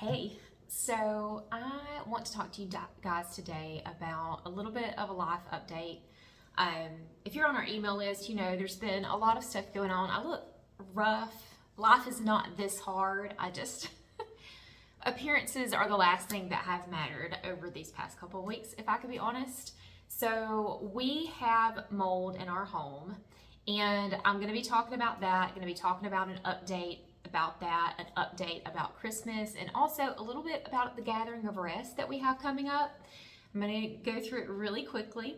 Hey, so I want to talk to you guys today about a little bit of a life update. If you're on our email list, you know there's been a lot of stuff going on. I look rough. Life is not this hard. Appearances are the last thing that have mattered over these past couple of weeks, if I could be honest. So we have mold in our home, and I'm going to be talking about that. Going to be talking about an update about that, an update about Christmas, and also a little bit about the gathering of rest that we have coming up. I'm going to go through it really quickly,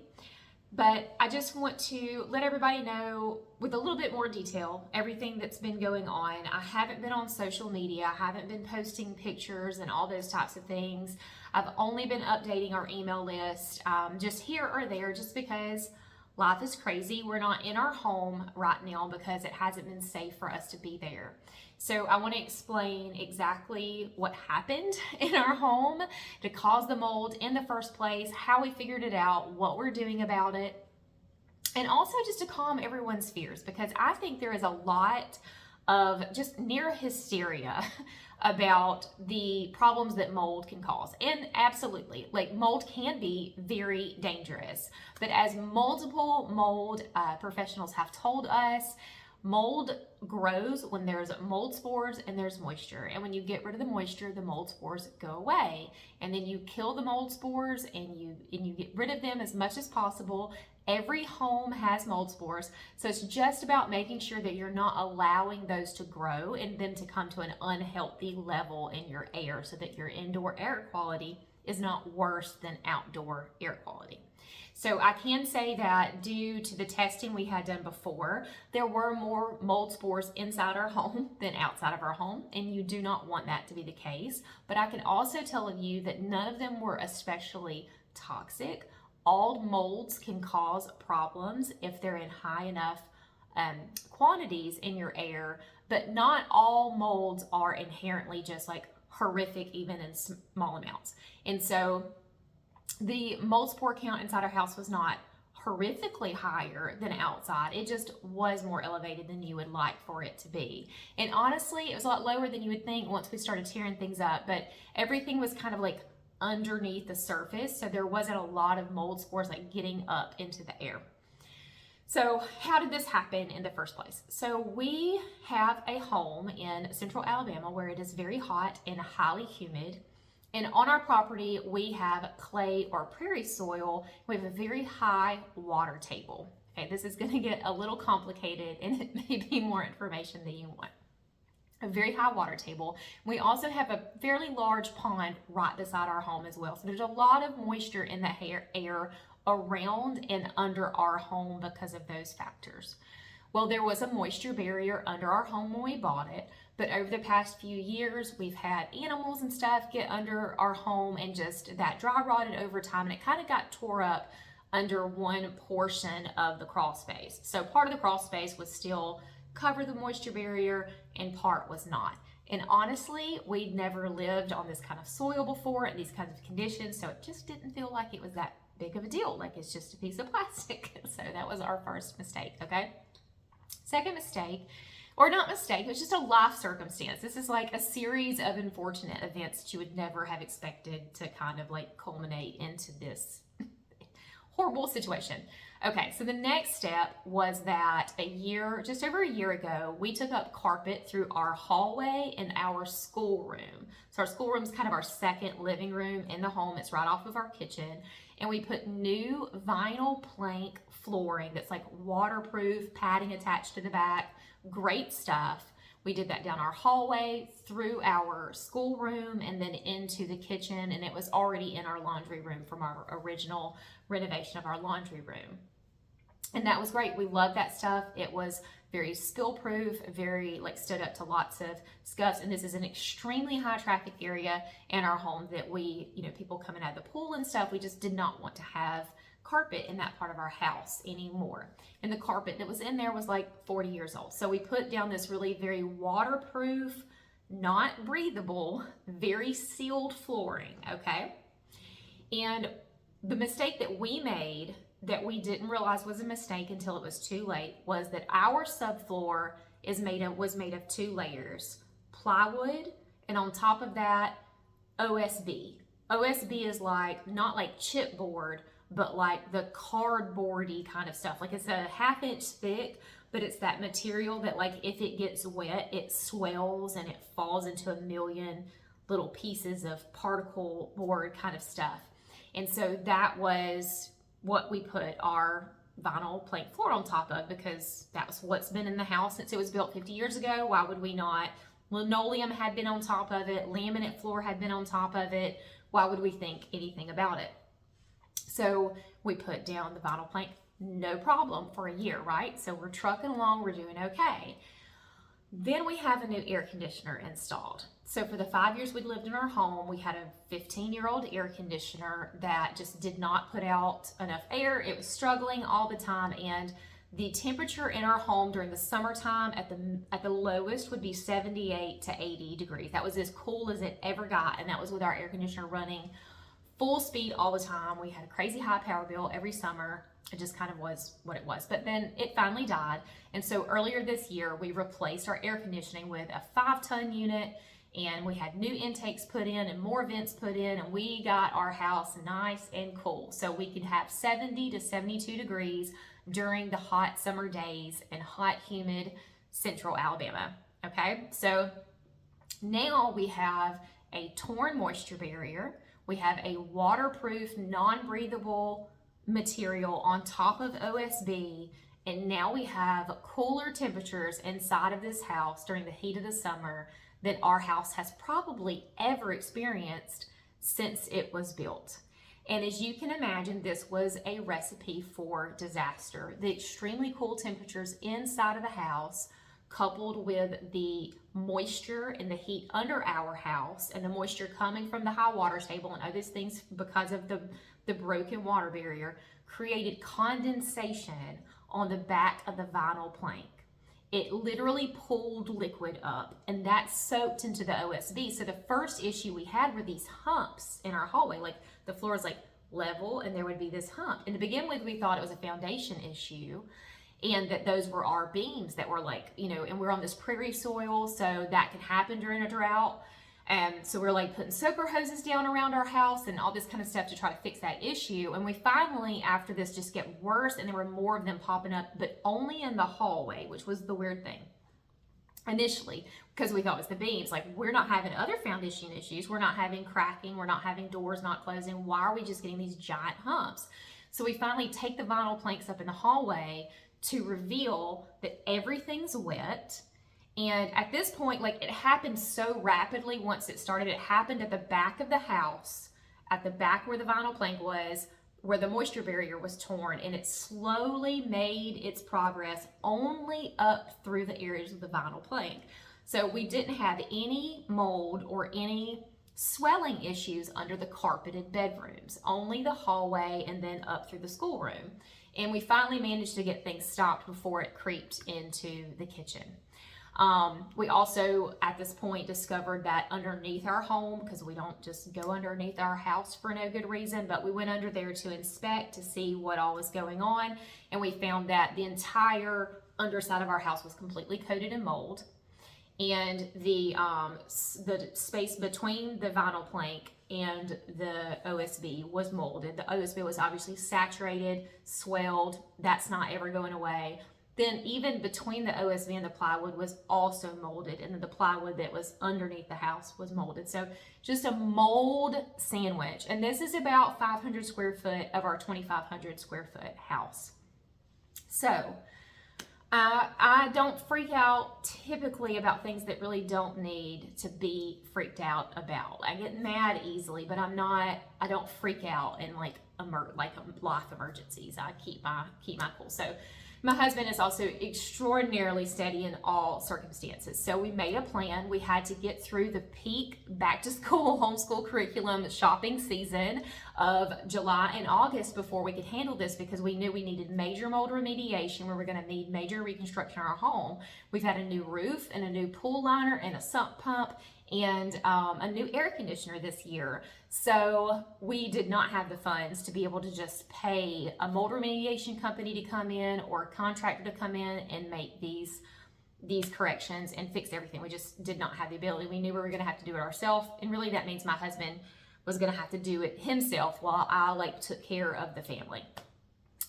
but I just want to let everybody know with a little bit more detail everything that's been going on. I haven't been on social media. I haven't been posting pictures and all those types of things. I've only been updating our email list just here or there, just because life is crazy. We're not in our home right now because it hasn't been safe for us to be there. So I want to explain exactly what happened in our home to cause the mold in the first place, how we figured it out, what we're doing about it, and also just to calm everyone's fears, because I think there is a lot of just near hysteria about the problems that mold can cause. And absolutely, like, mold can be very dangerous. But as multiple mold professionals have told us, mold grows when there's mold spores and there's moisture. And when you get rid of the moisture, the mold spores go away. And then you kill the mold spores and you get rid of them as much as possible. Every home has mold spores, so it's just about making sure that you're not allowing those to grow and them to come to an unhealthy level in your air, so that your indoor air quality is not worse than outdoor air quality. So I can say that due to the testing we had done before, there were more mold spores inside our home than outside of our home, and you do not want that to be the case. But I can also tell you that none of them were especially toxic. All molds can cause problems if they're in high enough quantities in your air, but not all molds are inherently just like horrific, even in small amounts. And so the mold spore count inside our house was not horrifically higher than outside. It just was more elevated than you would like for it to be. And honestly, it was a lot lower than you would think once we started tearing things up, but everything was kind of like underneath the surface, so there wasn't a lot of mold spores like getting up into the air. So how did this happen in the first place? So we have a home in central Alabama where it is very hot and highly humid. And on our property, we have clay or prairie soil. We have a very high water table. Okay, this is going to get a little complicated, and it may be more information than you want. A very high water table. We also have a fairly large pond right beside our home as well. So there's a lot of moisture in the air around and under our home because of those factors. Well, there was a moisture barrier under our home when we bought it, but over the past few years, we've had animals and stuff get under our home, and just that dry rotted over time, and it kind of got tore up under one portion of the crawl space. So part of the crawl space was still cover the moisture barrier and part was not. And honestly, we'd never lived on this kind of soil before in these kinds of conditions, so it just didn't feel like it was that big of a deal, like it's just a piece of plastic. So that was our first mistake, okay? Second mistake, or not mistake, it was just a life circumstance. This is like a series of unfortunate events that you would never have expected to kind of like culminate into this horrible situation. Okay, so the next step was that just over a year ago, we took up carpet through our hallway and our schoolroom. So our schoolroom is kind of our second living room in the home. It's right off of our kitchen. And we put new vinyl plank flooring that's like waterproof, padding attached to the back. Great stuff. We did that down our hallway, through our schoolroom, and then into the kitchen. And it was already in our laundry room from our original renovation of our laundry room. And that was great. We loved that stuff. It was very spill proof, very like stood up to lots of scuffs. And this is an extremely high traffic area in our home that we, people coming out of the pool and stuff, we just did not want to have carpet in that part of our house anymore. And the carpet that was in there was like 40 years old. So we put down this really very waterproof, not breathable, very sealed flooring, okay? And the mistake that we made that we didn't realize was a mistake until it was too late was that our subfloor was made of 2 layers: plywood, and on top of that, OSB. OSB is like, not like chipboard, but like the cardboardy kind of stuff. Like it's a 1/2 inch thick, but it's that material that like if it gets wet, it swells and it falls into a million little pieces of particle board kind of stuff. And so that was what we put our vinyl plank floor on top of, because that was what's been in the house since it was built 50 years ago. Why would we not? Linoleum had been on top of it. Laminate floor had been on top of it. Why would we think anything about it? So we put down the vinyl plank, no problem, for a year, right? So we're trucking along, we're doing okay. Then we have a new air conditioner installed. So for the 5 years we'd lived in our home, we had a 15-year-old air conditioner that just did not put out enough air. It was struggling all the time, and the temperature in our home during the summertime at the lowest would be 78 to 80 degrees. That was as cool as it ever got, and that was with our air conditioner running full speed all the time. We had a crazy high power bill every summer. It just kind of was what it was. But then it finally died. And so earlier this year, we replaced our air conditioning with a 5-ton unit, and we had new intakes put in and more vents put in, and we got our house nice and cool. So we could have 70 to 72 degrees during the hot summer days in hot, humid central Alabama. Okay, so now we have a torn moisture barrier. We have a waterproof, non-breathable material on top of OSB, and now we have cooler temperatures inside of this house during the heat of the summer than our house has probably ever experienced since it was built. And as you can imagine, this was a recipe for disaster. The extremely cool temperatures inside of the house, coupled with the moisture and the heat under our house and the moisture coming from the high water table and all these things because of the broken water barrier, created condensation on the back of the vinyl plank. It literally pulled liquid up, and that soaked into the OSB. So the first issue we had were these humps in our hallway. Like the floor is like level and there would be this hump. And to begin with, we thought it was a foundation issue, and that those were our beams that were like, you know, and we're on this prairie soil, so that can happen during a drought. And so we're like putting soaker hoses down around our house and all this kind of stuff to try to fix that issue. And we finally, after this, just get worse, and there were more of them popping up, but only in the hallway, which was the weird thing initially, because we thought it was the beams. Like, we're not having other foundation issues. We're not having cracking. We're not having doors not closing. Why are we just getting these giant humps? So we finally take the vinyl planks up in the hallway to reveal that everything's wet. And at this point, like, it happened so rapidly once it started. It happened at the back of the house, at the back where the vinyl plank was, where the moisture barrier was torn, and it slowly made its progress only up through the areas of the vinyl plank. So we didn't have any mold or any swelling issues under the carpeted bedrooms, only the hallway and then up through the schoolroom. And we finally managed to get things stopped before it creeped into the kitchen. We also, at this point, discovered that underneath our home, because we don't just go underneath our house for no good reason, but we went under there to inspect to see what all was going on, and we found that the entire underside of our house was completely coated in mold, and the space between the vinyl plank and the OSB was molded. The OSB was obviously saturated, swelled. That's not ever going away. Then even between the OSB and the plywood was also molded, and then the plywood that was underneath the house was molded. So just a mold sandwich. And this is about 500 square foot of our 2,500 square foot house. So I don't freak out typically about things that really don't need to be freaked out about. I get mad easily, but I don't freak out in like life emergencies. I keep my cool. So my husband is also extraordinarily steady in all circumstances. So we made a plan. We had to get through the peak back to school homeschool curriculum shopping season of July and August before we could handle this, because we knew we needed major mold remediation. We were going to need major reconstruction in our home. We've had a new roof and a new pool liner and a sump pump and a new air conditioner this year. So we did not have the funds to be able to just pay a mold remediation company to come in or a contractor to come in and make these these corrections and fix everything. We just did not have the ability. We knew we were going to have to do it ourselves, and really that means my husband was going to have to do it himself while I like took care of the family.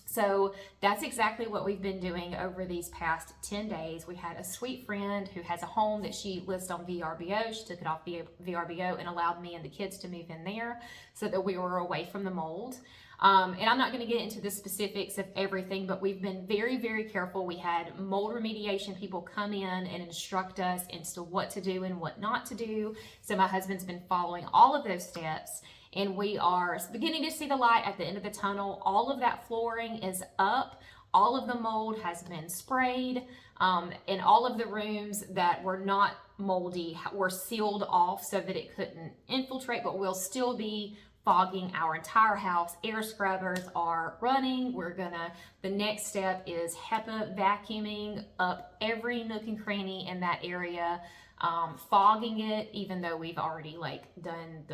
So that's exactly what we've been doing over these past 10 days. We had a sweet friend who has a home that she lists on VRBO. She took it off VRBO and allowed me and the kids to move in there so that we were away from the mold. And I'm not going to get into the specifics of everything, but we've been very, very careful. We had mold remediation people come in and instruct us as to what to do and what not to do. So my husband's been following all of those steps, and we are beginning to see the light at the end of the tunnel. All of that flooring is up. All of the mold has been sprayed, and all of the rooms that were not moldy were sealed off so that it couldn't infiltrate, but we'll still be fogging our entire house. Air scrubbers are running. The next step is HEPA vacuuming up every nook and cranny in that area, fogging it, even though we've already done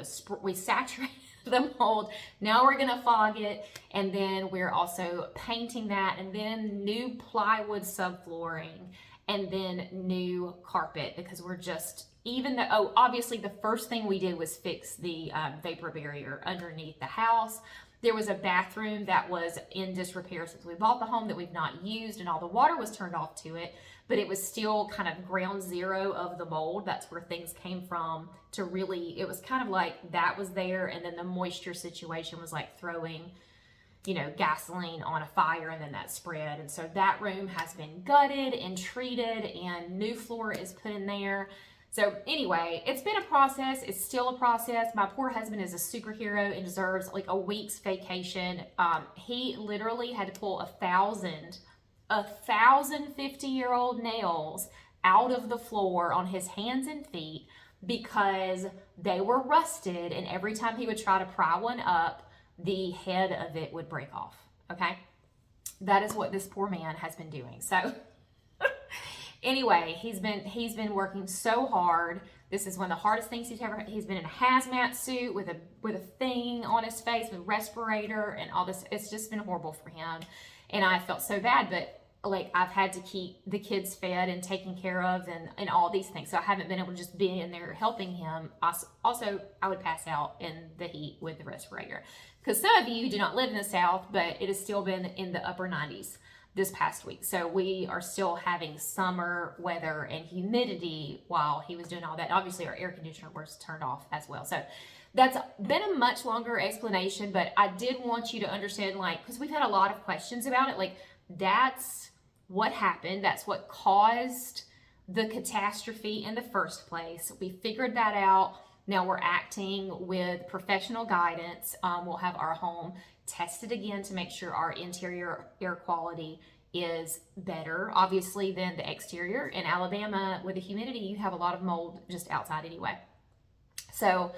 we saturated the mold. Now we're gonna fog it, and then we're also painting that, and then new plywood subflooring, and then new carpet, because we're just, obviously the first thing we did was fix the vapor barrier underneath the house. There was a bathroom that was in disrepair since we bought the home that we've not used, and all the water was turned off to it, but it was still kind of ground zero of the mold. That's where things came from it was kind of like that was there, and then the moisture situation was like throwing gasoline on a fire, and then that spread. And so that room has been gutted and treated, and new floor is put in there. So anyway, it's been a process. It's still a process. My poor husband is a superhero and deserves like a week's vacation. He literally had to pull 1,000 50-year-old nails out of the floor on his hands and feet because they were rusted, and every time he would try to pry one up, the head of it would break off. Okay, that is what this poor man has been doing. So anyway, he's been working so hard. This is one of the hardest things he's been in a hazmat suit with a thing on his face, with a respirator and all this. It's just been horrible for him, and I felt so bad, but I've had to keep the kids fed and taken care of and all these things. So I haven't been able to just be in there helping him. Also, I would pass out in the heat with the respirator, because some of you do not live in the South, but it has still been in the upper 90s this past week. So we are still having summer weather and humidity while he was doing all that. Obviously our air conditioner was turned off as well. So that's been a much longer explanation, but I did want you to understand, because we've had a lot of questions about it. That's what happened. That's what caused the catastrophe in the first place. We figured that out. Now we're acting with professional guidance. We'll have our home tested again to make sure our interior air quality is better, obviously, than the exterior. In Alabama, with the humidity, you have a lot of mold just outside anyway. So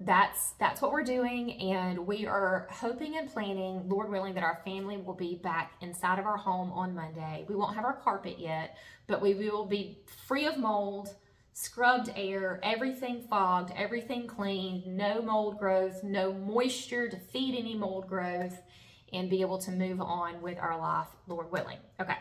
that's what we're doing, and we are hoping and planning, Lord willing, that our family will be back inside of our home on Monday. We won't have our carpet yet, but we will be free of mold, scrubbed air, everything fogged, everything cleaned, no mold growth, no moisture to feed any mold growth, and be able to move on with our life, Lord willing. Okay.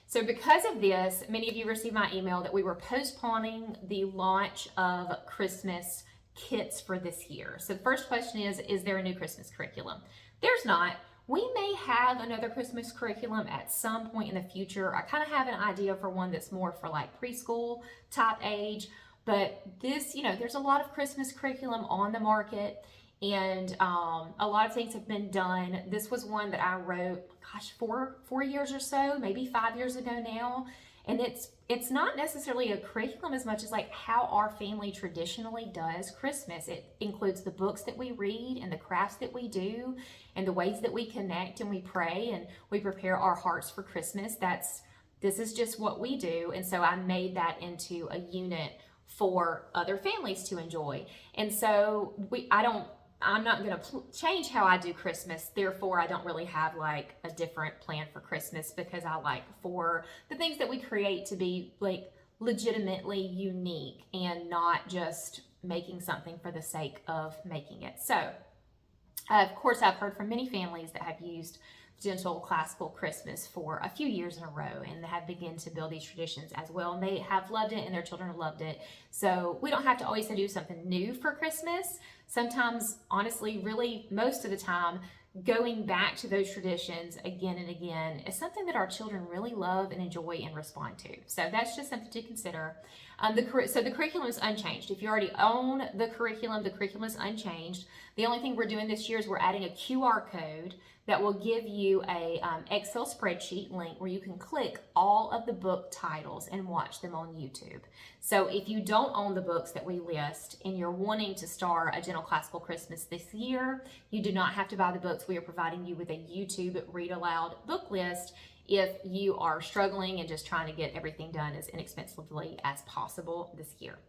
So because of this, many of you received my email that we were postponing the launch of Christmas kits for this year. So the first question is there a new Christmas curriculum? There's not. We may have another Christmas curriculum at some point in the future. I kind of have an idea for one that's more for preschool type age, but this, there's a lot of Christmas curriculum on the market, and a lot of things have been done. This was one that I wrote, 4 years or so, maybe 5 years ago now. And it's not necessarily a curriculum as much as how our family traditionally does Christmas. It includes the books that we read and the crafts that we do and the ways that we connect and we pray and we prepare our hearts for Christmas. This is just what we do. And so I made that into a unit for other families to enjoy. And so I'm not going to change how I do Christmas. Therefore, I don't really have a different plan for Christmas, because I like for the things that we create to be legitimately unique and not just making something for the sake of making it. So, of course, I've heard from many families that have used gentle classical Christmas for a few years in a row, and they have begun to build these traditions as well, and they have loved it and their children have loved it. So we don't have to always do something new for Christmas. Sometimes, honestly, really most of the time, going back to those traditions again and again is something that our children really love and enjoy and respond to. So that's just something to consider. So the curriculum is unchanged. If you already own the curriculum is unchanged. The only thing we're doing this year is we're adding a QR code that will give you a Excel spreadsheet link where you can click all of the book titles and watch them on YouTube. So if you don't own the books that we list and you're wanting to start a Gentle Classical Christmas this year, you do not have to buy the books. We are providing you with a YouTube read aloud book list if you are struggling and just trying to get everything done as inexpensively as possible this year.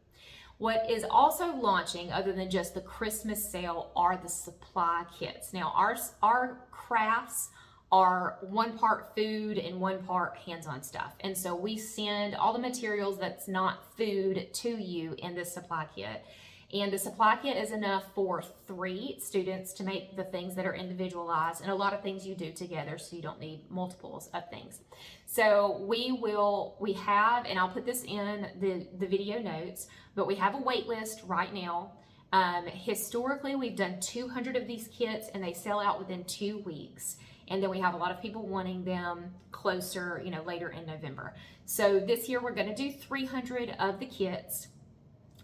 What is also launching, other than just the Christmas sale, are the supply kits. Now, our crafts are one part food and one part hands-on stuff. And so we send all the materials that's not food to you in this supply kit. And the supply kit is enough for 3 students to make the things that are individualized, and a lot of things you do together, so you don't need multiples of things. So we have, and I'll put this in the video notes, but we have a wait list right now. Historically, we've done 200 of these kits and they sell out within 2 weeks. And then we have a lot of people wanting them closer, later in November. So this year we're going to do 300 of the kits.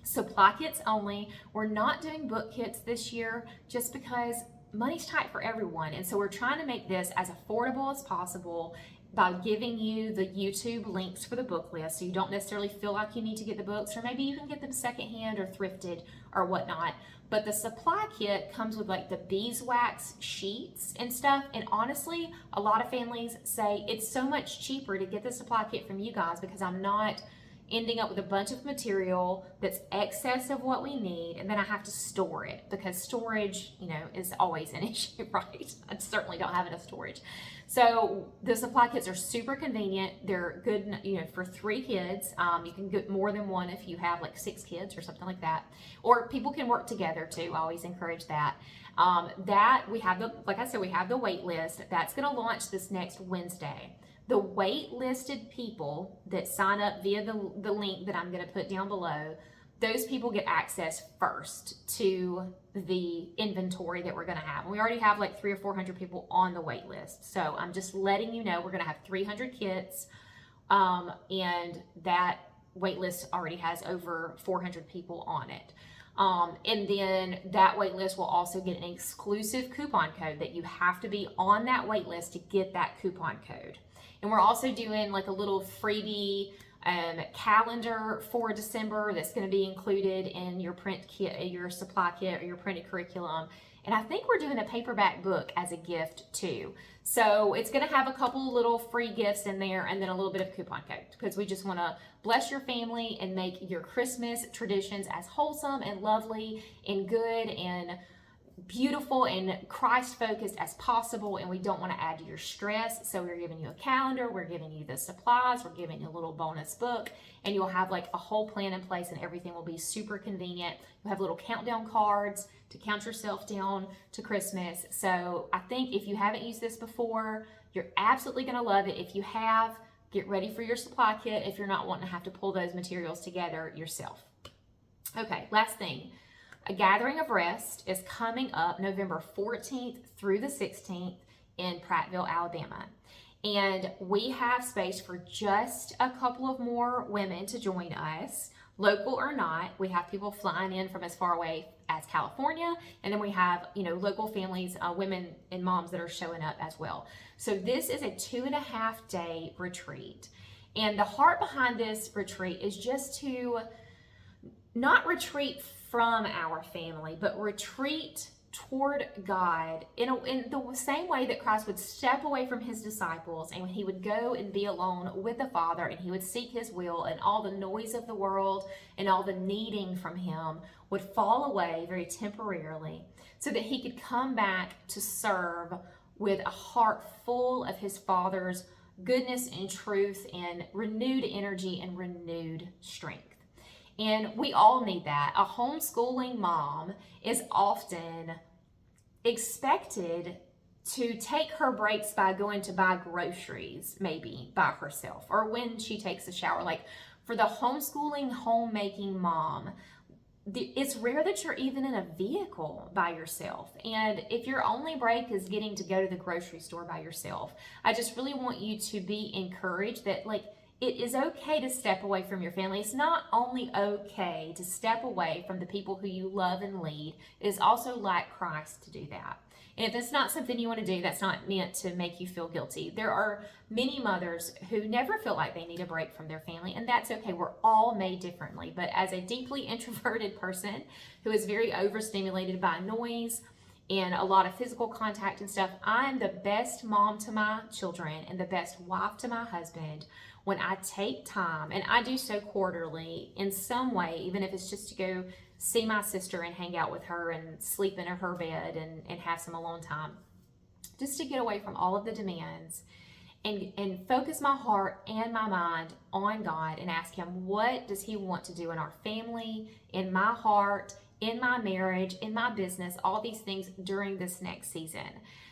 Supply kits only. We're not doing book kits this year just because money's tight for everyone. And so we're trying to make this as affordable as possible by giving you the YouTube links for the book list, so you don't necessarily feel like you need to get the books, or maybe you can get them secondhand or thrifted or whatnot. But the supply kit comes with like the beeswax sheets and stuff, and honestly, a lot of families say it's so much cheaper to get the supply kit from you guys because I'm not ending up with a bunch of material that's excess of what we need, and then I have to store it because storage, is always an issue, right? I certainly don't have enough storage. So the supply kits are super convenient. They're good, for 3 kids. You can get more than one if you have like 6 kids or something like that. Or people can work together too. I always encourage that. We have the wait list. That's going to launch this next Wednesday. The wait-listed people that sign up via the link that I'm going to put down below, those people get access first to the inventory that we're going to have. And we already have like 300 or 400 people on the wait list. So I'm just letting you know we're going to have 300 kits, and that wait list already has over 400 people on it. And then that wait list will also get an exclusive coupon code that you have to be on that wait list to get that coupon code. And we're also doing like a little freebie calendar for December that's going to be included in your print kit, your supply kit, or your printed curriculum. And I think we're doing a paperback book as a gift too. So it's going to have a couple little free gifts in there, and then a little bit of coupon code, because we just want to bless your family and make your Christmas traditions as wholesome and lovely and good and beautiful and Christ-focused as possible, and we don't want to add to your stress. So we're giving you a calendar, we're giving you the supplies, we're giving you a little bonus book, and you'll have like a whole plan in place, and everything will be super convenient. You'll have little countdown cards to count yourself down to Christmas. So I think if you haven't used this before, you're absolutely going to love it. If you have, get ready for your supply kit if you're not wanting to have to pull those materials together yourself. Okay, last thing. A Gathering of Rest is coming up November 14th through the 16th in Prattville, Alabama. And we have space for just a couple of more women to join us, local or not. We have people flying in from as far away as California, and then we have, local families, women and moms that are showing up as well. So this is a 2.5-day retreat. And the heart behind this retreat is just to not retreat from our family, but retreat toward God in the same way that Christ would step away from his disciples, and he would go and be alone with the Father, and he would seek his will, and all the noise of the world and all the needing from him would fall away very temporarily, so that he could come back to serve with a heart full of his Father's goodness and truth and renewed energy and renewed strength. And we all need that. A homeschooling mom is often expected to take her breaks by going to buy groceries, maybe by herself, or when she takes a shower. Like for the homeschooling, homemaking mom, it's rare that you're even in a vehicle by yourself. And if your only break is getting to go to the grocery store by yourself, I just really want you to be encouraged that, like, it is okay to step away from your family. It's not only okay to step away from the people who you love and lead, it is also like Christ to do that. And if it's not something you want to do, that's not meant to make you feel guilty. There are many mothers who never feel like they need a break from their family, and that's okay. We're all made differently. But as a deeply introverted person who is very overstimulated by noise and a lot of physical contact and stuff, I'm the best mom to my children and the best wife to my husband when I take time, and I do so quarterly in some way, even if it's just to go see my sister and hang out with her and sleep in her bed and have some alone time, just to get away from all of the demands and focus my heart and my mind on God and ask Him, what does He want to do in our family, in my heart, in my marriage, in my business, all these things during this next season.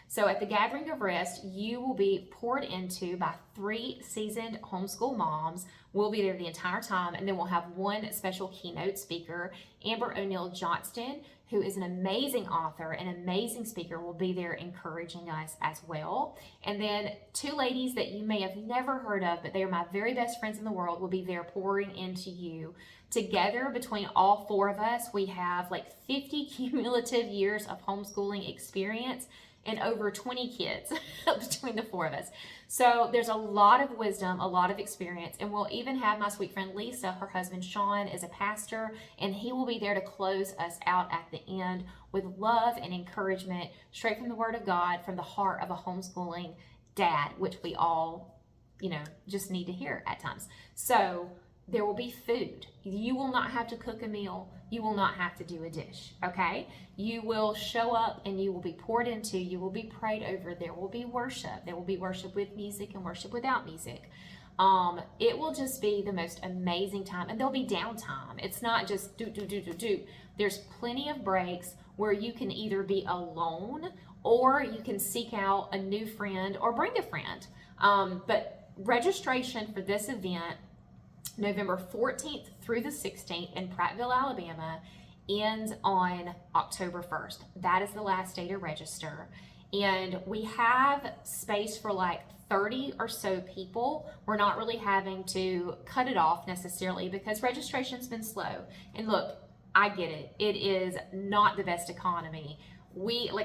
So at the Gathering of Rest, you will be poured into by 3 seasoned homeschool moms. We'll be there the entire time, and then we'll have one special keynote speaker, Amber O'Neill Johnston, who is an amazing author, an amazing speaker, will be there encouraging us as well. And then 2 ladies that you may have never heard of, but they are my very best friends in the world, will be there pouring into you. Together, between all 4 of us, we have like 50 cumulative years of homeschooling experience and over 20 kids between the 4 of us. So there's a lot of wisdom, a lot of experience, and we'll even have my sweet friend Lisa, her husband Sean is a pastor, and he will be there to close us out at the end with love and encouragement straight from the Word of God, from the heart of a homeschooling dad, which we all, just need to hear at times. So there will be food. You will not have to cook a meal. You will not have to do a dish, okay? You will show up and you will be poured into. You will be prayed over. There will be worship. There will be worship with music and worship without music. It will just be the most amazing time. And there'll be downtime. It's not just do. There's plenty of breaks where you can either be alone or you can seek out a new friend or bring a friend. But registration for this event, November 14th through the 16th in Prattville, Alabama, ends on October 1st. That is the last day to register. And we have space for like 30 or so people. We're not really having to cut it off necessarily because registration's been slow. And look, I get it. It is not the best economy.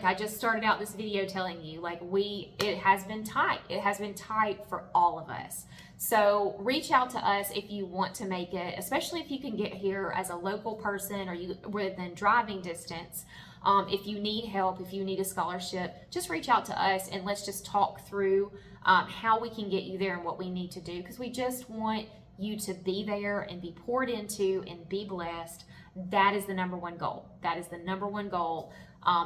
I just started out this video telling you, it has been tight. It has been tight for all of us. So reach out to us if you want to make it, especially if you can get here as a local person or you within driving distance. If you need help, if you need a scholarship, just reach out to us and let's just talk through how we can get you there and what we need to do, because we just want you to be there and be poured into and be blessed. That is the number one goal. That is the number one goal.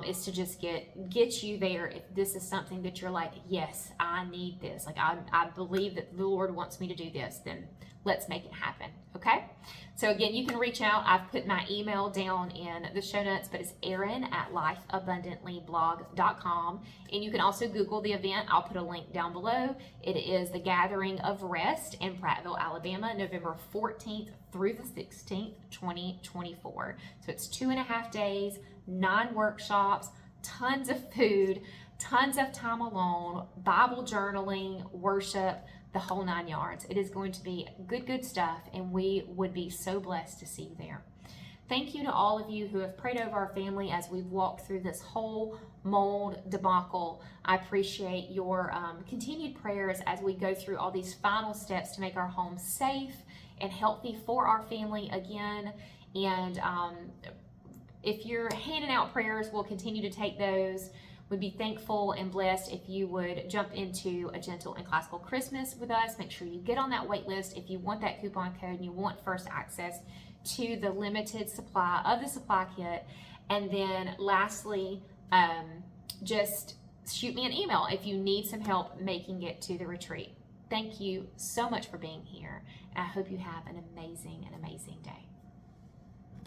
Is to just get you there. If this is something that you're like, yes, I need this. I believe that the Lord wants me to do this, then let's make it happen. Okay? So again, you can reach out. I've put my email down in the show notes, but it's erin@lifeabundantlyblog.com. And you can also Google the event. I'll put a link down below. It is the Gathering of Rest in Prattville, Alabama, November 14th through the 16th, 2024. So it's 2.5 days, 9 workshops, tons of food, tons of time alone, Bible journaling, worship, the whole 9 yards. It is going to be good stuff, and we would be so blessed to see you there. Thank you to all of you who have prayed over our family as we've walked through this whole mold debacle. I appreciate your continued prayers as we go through all these final steps to make our home safe and healthy for our family again. And if you're handing out prayers, we'll continue to take those. We'd be thankful and blessed if you would jump into a gentle and classical Christmas with us. Make sure you get on that wait list if you want that coupon code and you want first access to the limited supply of the supply kit. And then lastly, just shoot me an email if you need some help making it to the retreat. Thank you so much for being here. And I hope you have an amazing day.